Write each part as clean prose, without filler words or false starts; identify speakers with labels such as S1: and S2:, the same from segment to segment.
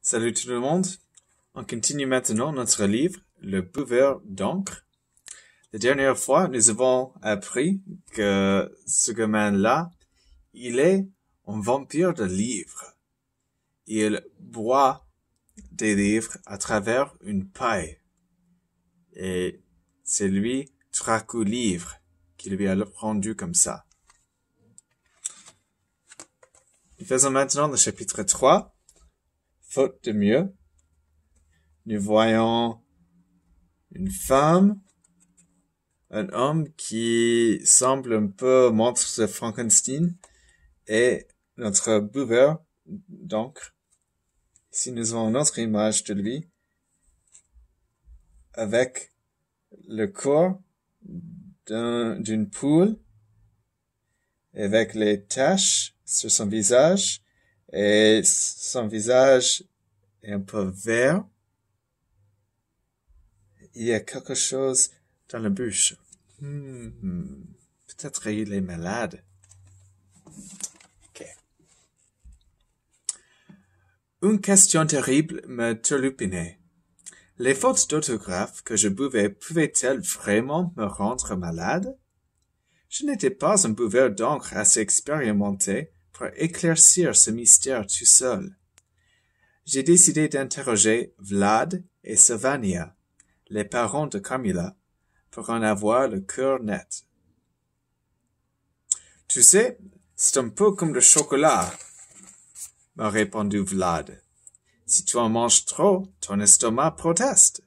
S1: Salut tout le monde. On continue maintenant notre livre, Le buveur d'encre. La dernière fois, nous avons appris que ce gamin-là, il est un vampire de livres. Il boit des livres à travers une paille. Et c'est lui, Dracou-Livre, qui lui a rendu comme ça. Nous faisons maintenant le chapitre 3. Faute de mieux. Nous voyons une femme, un homme qui semble un peu monstre de Frankenstein et notre buveur d'encre. Ici, nous avons une autre image de lui avec le corps d'une poule avec les taches sur son visage et son visage est un peu vert. Il y a quelque chose dans la bouche. Peut-être il est malade. Okay. Une question terrible me turlupinait. Les fautes d'orthographe que je buvais pouvaient-elles vraiment me rendre malade? Je n'étais pas un buveur d'encre assez expérimenté pour éclaircir ce mystère tout seul. J'ai décidé d'interroger Vlad et Sylvania, les parents de Camilla, pour en avoir le cœur net. Tu sais, c'est un peu comme le chocolat, m'a répondu Vlad. Si tu en manges trop, ton estomac proteste.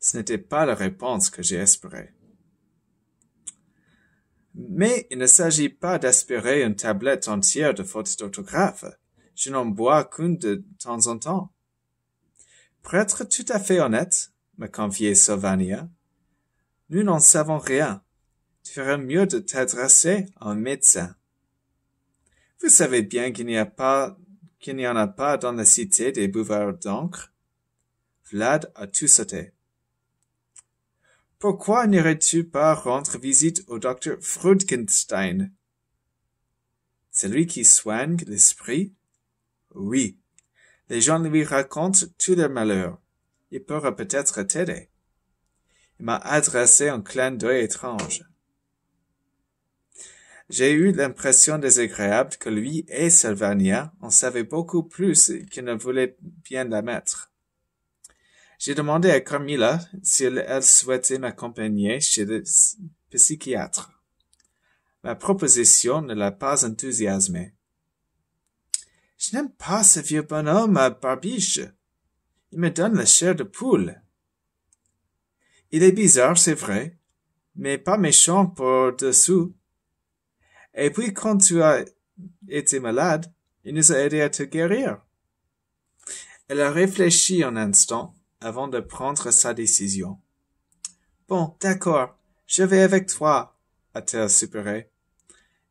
S1: Ce n'était pas la réponse que j'ai espérée. Mais il ne s'agit pas d'aspirer une tablette entière de fautes d'orthographe. Je n'en bois qu'une de temps en temps. Pour être tout à fait honnête, me confiait Sylvania, nous n'en savons rien. Tu ferais mieux de t'adresser à un médecin. Vous savez bien qu'il n'y en a pas dans la cité des buveurs d'encre. Vlad a tout sauté. Pourquoi n'irais-tu pas rendre visite au docteur Frudkenstein? Celui qui soigne l'esprit? Oui. Les gens lui racontent tous leurs malheurs. Il pourra peut-être t'aider. Il m'a adressé un clin d'œil étrange. J'ai eu l'impression désagréable que lui et Sylvania en savaient beaucoup plus qu'ils ne voulaient bien l'admettre. J'ai demandé à Camilla si elle souhaitait m'accompagner chez le psychiatre. Ma proposition ne l'a pas enthousiasmée. Je n'aime pas ce vieux bonhomme à barbiche. Il me donne la chair de poule. Il est bizarre, c'est vrai, mais pas méchant pour dessous. Et puis quand tu as été malade, il nous a aidés à te guérir. Elle a réfléchi un instant avant de prendre sa décision. Bon, d'accord, je vais avec toi, a-t-elle soupiré,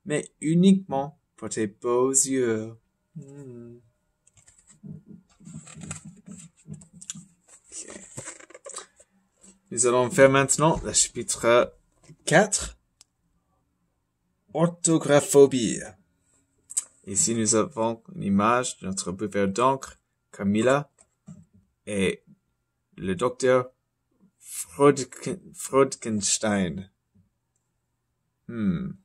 S1: mais uniquement pour tes beaux yeux. Okay. Nous allons faire maintenant le chapitre 4. Orthographobie. Ici, nous avons une image de notre buveur d'encre, Camilla, et le docteur Frudkenstein. Le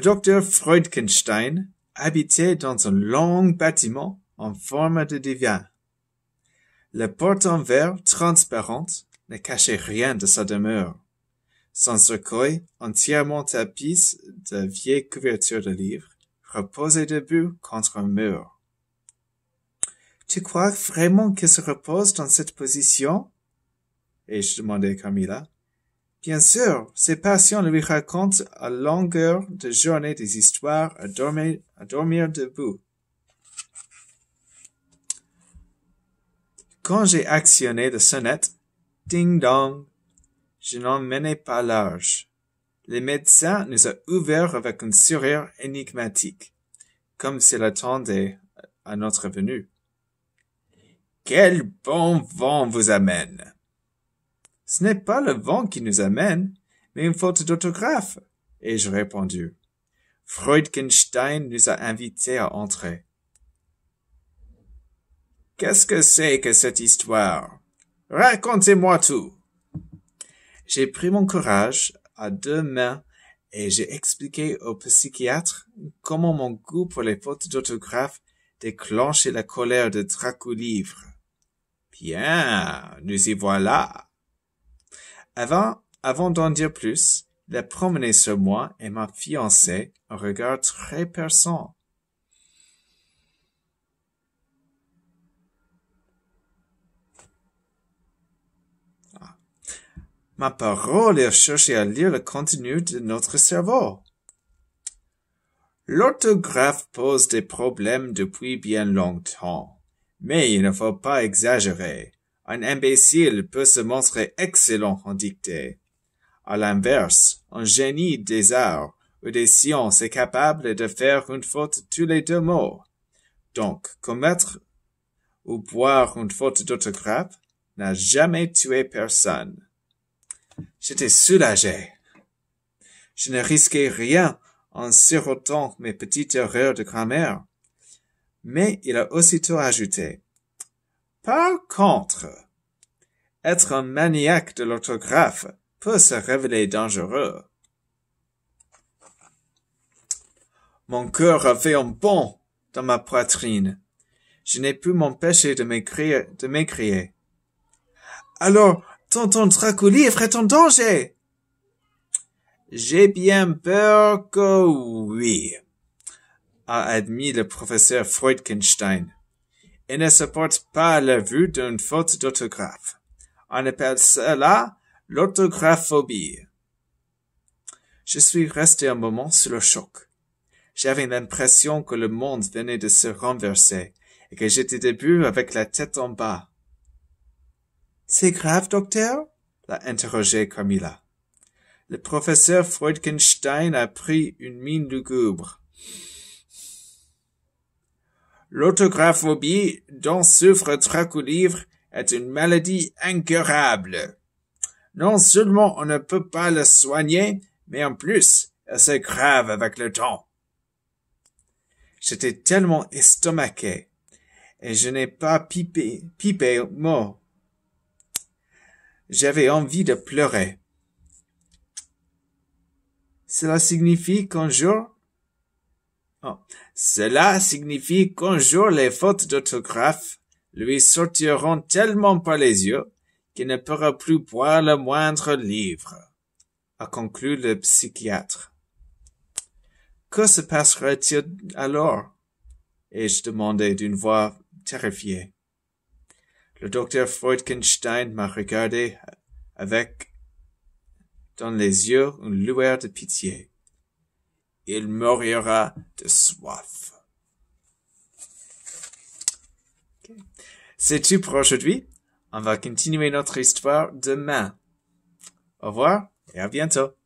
S1: docteur Frudkenstein habitait dans un long bâtiment en forme de divan. La porte en verre transparente ne cachait rien de sa demeure. Son cercueil, entièrement tapis de vieilles couvertures de livres, reposait debout contre un mur. Tu crois vraiment qu'il se repose dans cette position? Ai-je demandé à Camilla. Bien sûr, ses patients lui racontent à longueur de journée des histoires à dormir debout. Quand j'ai actionné la sonnette, ding-dong, je n'en menais pas large. Le médecin nous a ouverts avec un sourire énigmatique, comme s'il attendait à notre venue. Quel bon vent vous amène! Ce n'est pas le vent qui nous amène, mais une faute d'orthographe, ai-je répondu. Freudenstein nous a invités à entrer. Qu'est-ce que c'est que cette histoire? Racontez-moi tout. J'ai pris mon courage à deux mains et j'ai expliqué au psychiatre comment mon goût pour les fautes d'orthographe déclenchait la colère de Draculivre. Bien, nous y voilà. Avant d'en dire plus, il a promené sur moi et ma fiancée un regard très perçant. Ma parole est chercher à lire le contenu de notre cerveau. L'orthographe pose des problèmes depuis bien longtemps, mais il ne faut pas exagérer. Un imbécile peut se montrer excellent en dictée. À l'inverse, un génie des arts ou des sciences est capable de faire une faute tous les deux mots. Donc, commettre ou boire une faute d'orthographe n'a jamais tué personne. J'étais soulagé. Je ne risquais rien en sirotant mes petites erreurs de grammaire. Mais il a aussitôt ajouté. Par contre, être un maniaque de l'orthographe peut se révéler dangereux. Mon cœur a fait un bond dans ma poitrine. Je n'ai pu m'empêcher de m'écrier. Alors, tonton Draculivre est en danger! J'ai bien peur que oui, a admis le professeur Freudenstein. Il ne supporte pas la vue d'une faute d'orthographe. On appelle cela l'orthographophobie. Je suis resté un moment sous le choc. J'avais l'impression que le monde venait de se renverser et que j'étais debout avec la tête en bas. C'est grave, docteur? L'a interrogé Camilla. Le professeur Freudenstein a pris une mine lugubre. L'orthographophobie dont souffre Draculivre est une maladie incurable. Non seulement on ne peut pas la soigner, mais en plus, elle s'aggrave avec le temps. J'étais tellement estomaqué, et je n'ai pas pipé mot. J'avais envie de pleurer. Cela signifie qu'un jour les fautes d'orthographe lui sortiront tellement par les yeux qu'il ne pourra plus boire le moindre livre, a conclu le psychiatre. Que se passera-t-il alors? Ai-je demandé d'une voix terrifiée. Le docteur Freudenstein m'a regardé avec dans les yeux une lueur de pitié. Il mourra de soif. Okay. C'est tout pour aujourd'hui. On va continuer notre histoire demain. Au revoir et à bientôt.